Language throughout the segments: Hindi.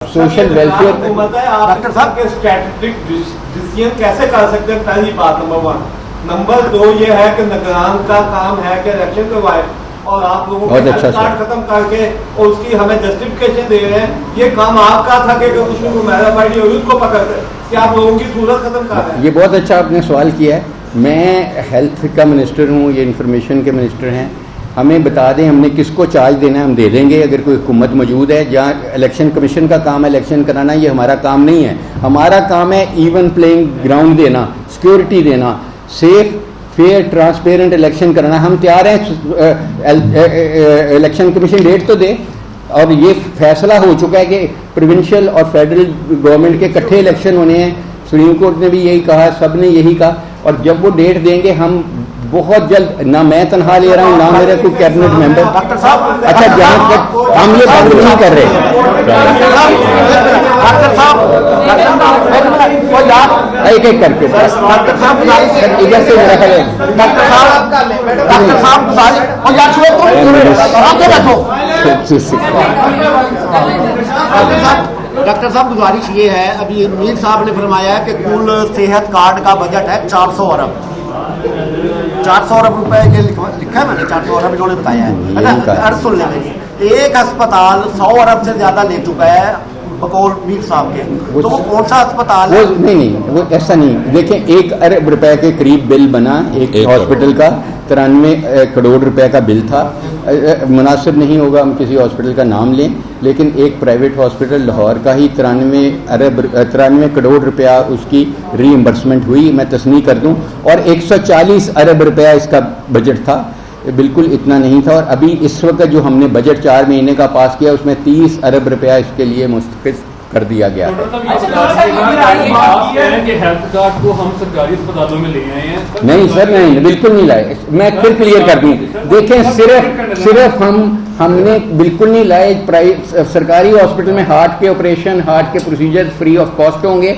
Social welfare. डॉक्टर साहब के स्ट्रेटेजिक डिसीजन कैसे कर सकते हैं, पहली बात नंबर 1। नंबर 2 ये है कि निगरान का काम है कि इलेक्शन करवाए और आप लोगों के हेल्थ कार्ड खत्म करके और उसकी हमें जस्टिफिकेशन दे रहे हैं। ये काम आपका था कि उसमें को मैराफाइड और उसको पकड़ कि आप लोगों की सूरत खत्म कर रहे हैं। ये बहुत अच्छा आपने सवाल किया है। मैं हेल्थ का मिनिस्टर हूँ, ये इंफॉर्मेशन के मिनिस्टर हैं। हमें बता दें हमने किसको चार्ज देना है, हम दे देंगे अगर कोई हुकूमत मौजूद है। जहाँ इलेक्शन कमीशन का काम है इलेक्शन कराना, ये हमारा काम नहीं है। हमारा काम है इवन प्लेइंग ग्राउंड देना, सिक्योरिटी देना, सेफ फेयर ट्रांसपेरेंट इलेक्शन कराना। हम तैयार हैं, इलेक्शन कमीशन डेट तो दे। और ये फैसला हो चुका है कि प्रोविंशियल और फेडरल गवर्नमेंट के इकट्ठे इलेक्शन होने हैं। सुप्रीम कोर्ट ने भी यही कहा, सब ने यही कहा। और जब वो डेट देंगे हम बहुत जल्द, ना मैं तनहा ले रहा हूँ ना मेरे कोई कैबिनेट मेंबर। डॉक्टर साहब अच्छा, जहाँ तक हम ये बंद नहीं कर रहे। डॉक्टर साहब एक एक करके डॉक्टर साहब इधर से मेरा ख्याल है। डॉक्टर साहब गुजारिश ये है, अभी मीर साहब ने फरमाया है कि कुल सेहत कार्ड का बजट है 400 अरब। 400 अरब रुपए के लिखा है मैंने, 400 अरब इन्होंने बताया है। अच्छा, सुन ले मेरी, एक अस्पताल 100 अरब से ज्यादा ले चुका है बकौल मीर साहब के, तो वो कौन सा अस्पताल है? नहीं, वो ऐसा नहीं। देखें, 1 अरब रुपए के करीब बिल बना एक हॉस्पिटल का। 93 करोड़ रुपए का बिल था। मुनासिब नहीं होगा हम किसी हॉस्पिटल का नाम लें, लेकिन एक प्राइवेट हॉस्पिटल लाहौर का ही 93 करोड़ रुपया उसकी रीइंबर्समेंट हुई। मैं तस्नीह कर दूं, और 140 अरब रुपया इसका बजट था। बिल्कुल इतना नहीं था। और अभी इस वक्त जो हमने बजट 4 महीने का पास किया उसमें 30 अरब रुपया इसके लिए मुस्तफ़िज़ कर दिया गया है। हेल्थ कार्ड को हम सरकारी अस्पतालों में ले आए हैं? नहीं सर, नहीं, बिल्कुल नहीं लाए। मैं फिर क्लियर कर दूं। देखें, सिर्फ हमने बिल्कुल नहीं लाए। सरकारी हॉस्पिटल में हार्ट के ऑपरेशन, हार्ट के प्रोसीजर फ्री ऑफ कॉस्ट होंगे।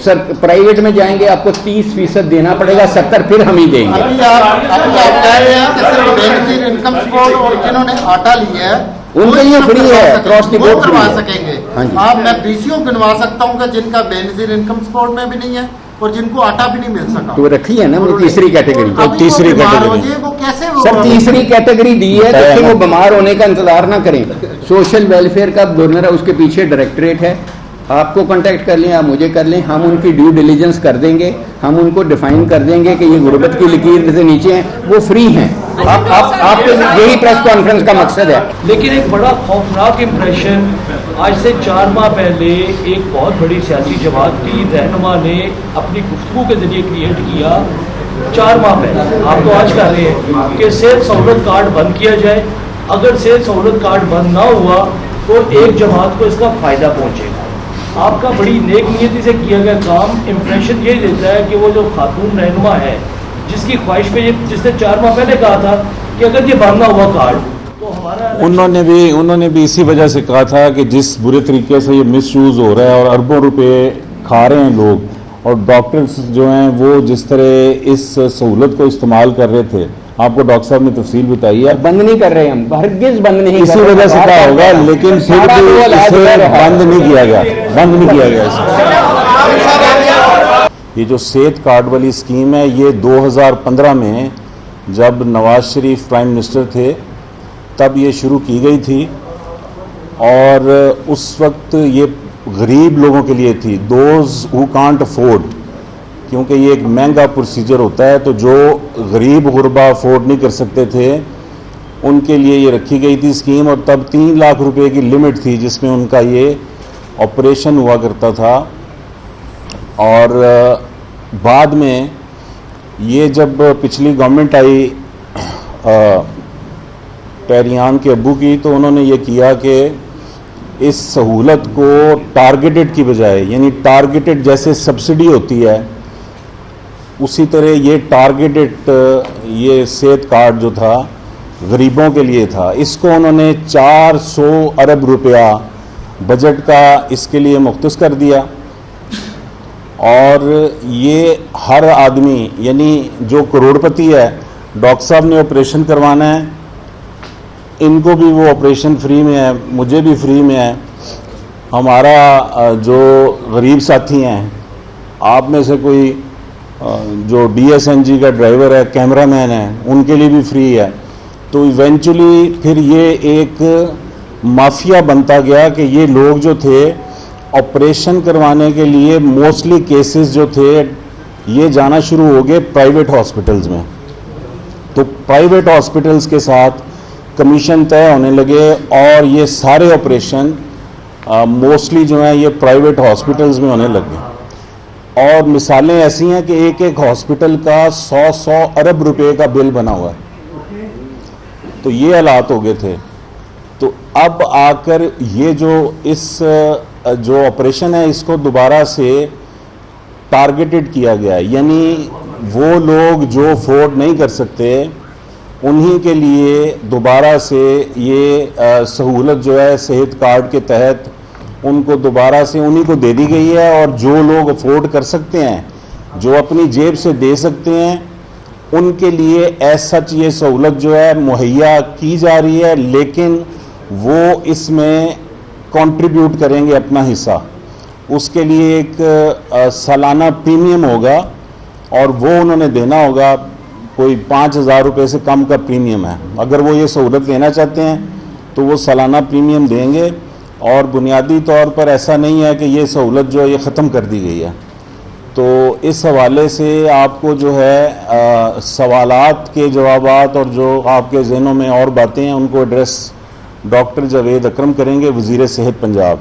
प्राइवेट में जाएंगे आपको 30% देना पड़ेगा, 70 फिर हम ही देंगे। अभी आप कह रहे हैं कि सिर्फ बेनिफिशियरी इनकम सपोर्ट और जिन्होंने आटा लिया है उनके लिए फ्री है, क्रॉस द बोर्ड करवा सकेंगे। हाँ जी। आप मैं बीसीओ गिनवा सकता हूँ कि जिनका बेनिफिशियरी इनकम सपोर्ट में भी नहीं है और जिनको आटा भी नहीं मिल सका। तो रखी है ना वो तीसरी कैटेगरी। तीसरी कैटेगरी वो कैसे सर तीसरी कैटेगरी दी है, देखिए वो बीमार होने का इंतजार ना करें। सोशल वेलफेयर का गवर्नर है, उसके पीछे डायरेक्टरेट है। आपको कांटेक्ट कर लें, आप मुझे कर लें, हम उनकी ड्यू डिलीजेंस कर देंगे। हम उनको डिफाइन कर देंगे कि ये गुर्बत की लकीर से नीचे हैं, वो फ्री हैं। आपके यही प्रेस कॉन्फ्रेंस का मकसद है। लेकिन एक बड़ा खौफनाक इम्प्रेशन आज से 4 माह पहले एक बहुत बड़ी सियासी जमात की रहनुमा ने अपनी गुफ्तगू के जरिए क्रिएट किया। 4 माह पहले आप तो आज कह रहे हैं कि सेहत सहूलत कार्ड बंद किया जाए। अगर सेहत सहूलत कार्ड बंद ना हुआ तो एक जमात को इसका फायदा पहुंचेगा। आपका बड़ी नेक नीयती से किया गया काम इम्प्रेशन ये देता है कि वो जो खातून रहनुमा है जिसकी ख्वाहिश पे जिसने 4 माह पहले कहा था कि अगर ये बंद ना हुआ कार्ड तो हमारा, उन्होंने भी इसी वजह से कहा था कि जिस बुरे तरीके से ये मिसयूज हो रहा है और अरबों रुपए खा रहे हैं लोग, और डॉक्टर्स जो हैं वो जिस तरह इस सहूलत को इस्तेमाल कर रहे थे, आपको डॉक्टर साहब ने तफसील बताई है। बंद नहीं कर रहे हम, हरगिज़ बंद नहीं। इसी वजह से क्या होगा, लेकिन फिर भी इसे बंद नहीं किया गया, बंद नहीं किया गया इसे। ये जो सेहत कार्ड वाली स्कीम है, ये 2015 में जब नवाज शरीफ प्राइम मिनिस्टर थे तब ये शुरू की गई थी, और उस वक्त ये गरीब लोगों के लिए थी, दोज हु कांट अफोर्ड, क्योंकि ये एक महंगा प्रोसीजर होता है। तो जो गरीब गुरबा अफोर्ड नहीं कर सकते थे उनके लिए ये रखी गई थी स्कीम। और तब 3 लाख रुपए की लिमिट थी जिसमें उनका ये ऑपरेशन हुआ करता था। और बाद में ये जब पिछली गवर्नमेंट आई पैरियान के अब्बू की, तो उन्होंने ये किया कि इस सहूलत को टारगेटेड की बजाय, यानी टारगेटेड जैसे सब्सिडी होती है उसी तरह ये टारगेटेड ये सेहत कार्ड जो था गरीबों के लिए था। इसको उन्होंने 400 अरब रुपया बजट का इसके लिए मुख्तस कर दिया। और ये हर आदमी, यानी जो करोड़पति है, डॉक्टर साहब ने ऑपरेशन करवाना है, इनको भी वो ऑपरेशन फ्री में है, मुझे भी फ्री में है। हमारा जो गरीब साथी हैं, आप में से कोई जो DSNG का ड्राइवर है, कैमरामैन है, उनके लिए भी फ्री है। तो इवेंचुअली फिर ये एक माफिया बनता गया कि ये लोग जो थे ऑपरेशन करवाने के लिए मोस्टली केसेस जो थे ये जाना शुरू हो गए प्राइवेट हॉस्पिटल्स में। तो प्राइवेट हॉस्पिटल्स के साथ कमीशन तय होने लगे और ये सारे ऑपरेशन मोस्टली जो हैं ये प्राइवेट हॉस्पिटल्स में होने लगे। और मिसालें ऐसी हैं कि एक एक हॉस्पिटल का 100 अरब रुपए का बिल बना हुआ है। तो ये हालात हो गए थे। तो अब आकर ये जो ऑपरेशन है इसको दोबारा से टारगेटेड किया गया है, यानी वो लोग जो अफोर्ड नहीं कर सकते उन्हीं के लिए दोबारा से ये सहूलत जो है सेहत कार्ड के तहत उनको दोबारा से उन्हीं को दे दी गई है। और जो लोग अफोर्ड कर सकते हैं, जो अपनी जेब से दे सकते हैं, उनके लिए एज सच ये सहूलत जो है मुहैया की जा रही है, लेकिन वो इसमें कंट्रीब्यूट करेंगे अपना हिस्सा। उसके लिए एक सालाना प्रीमियम होगा और वो उन्होंने देना होगा। कोई 5,000 रुपये से कम का प्रीमियम है। अगर वो ये सहूलत लेना चाहते हैं तो वो सालाना प्रीमियम देंगे। और बुनियादी तौर पर ऐसा नहीं है कि ये सहूलत जो है ये ख़त्म कर दी गई है। तो इस हवाले से आपको जो है सवालात के जवाबात और जो आपके ज़हनों में और बातें हैं उनको एड्रेस डॉक्टर जावेद अकरम करेंगे, वज़ीर सेहत पंजाब।